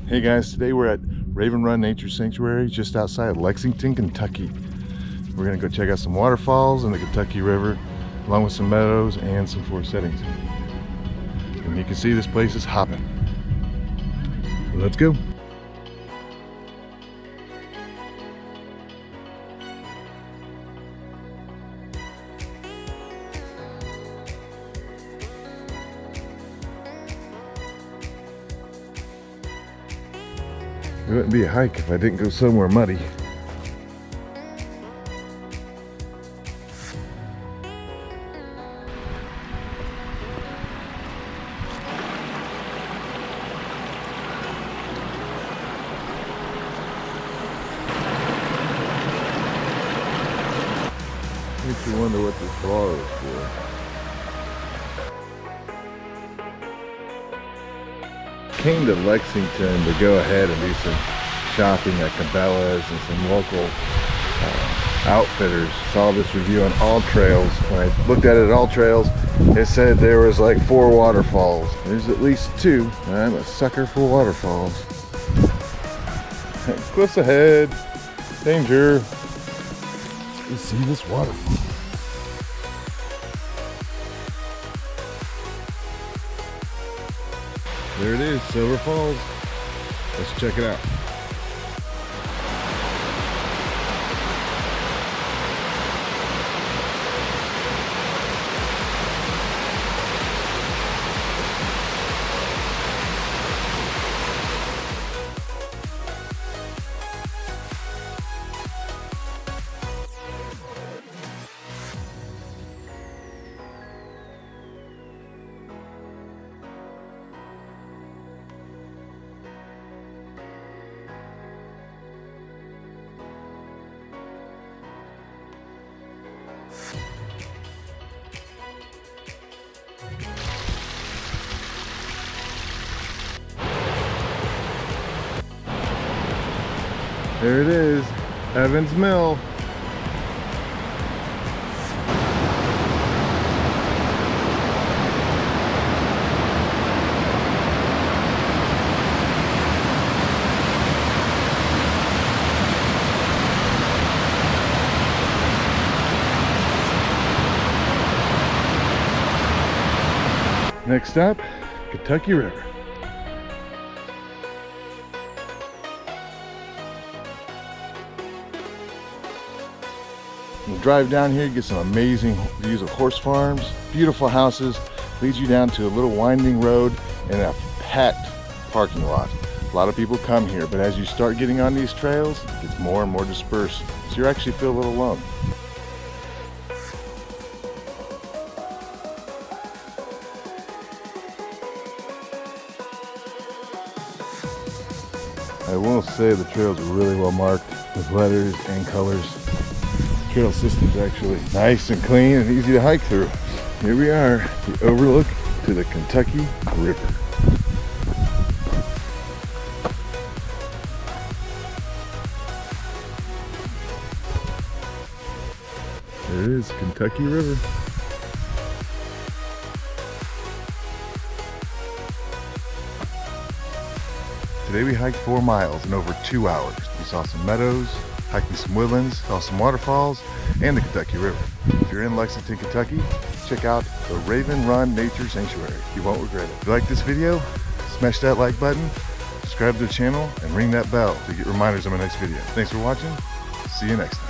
Hey guys, today we're at Raven Run Nature Sanctuary just outside Lexington, Kentucky. We're gonna go check out some waterfalls in the Kentucky River, along with some meadows and some forest settings. And you can see this place is hopping. Let's go. It wouldn't be a hike if I didn't go somewhere muddy. Makes you wonder what this bar is for. Came to Lexington to go ahead and do some shopping at Cabela's and some local outfitters. Saw this review on All Trails. When I looked at it at All Trails, it said there was like 4 waterfalls. There's at least 2. I'm a sucker for waterfalls. Cliffs ahead. Danger. Let's see this waterfall. There it is, Silver Falls. Let's check it out. There it is, Evans Mill. Next up, Kentucky River. You drive down here, you get some amazing views of horse farms, beautiful houses, leads you down to a little winding road and a packed parking lot. A lot of people come here, but as you start getting on these trails, it gets more and more dispersed, so you actually feel a little alone. I will say the trails are really well marked with letters and colors. Trail system's actually nice and clean and easy to hike through. Here we are, the overlook to the Kentucky River. There it is, Kentucky River. Today we hiked 4 miles in over 2 hours. We saw some meadows, hiking some woodlands, saw some waterfalls, and the Kentucky River. If you're in Lexington, Kentucky, check out the Raven Run Nature Sanctuary. You won't regret it. If you like this video, smash that like button, subscribe to the channel, and ring that bell to get reminders of my next video. Thanks for watching. See you next time.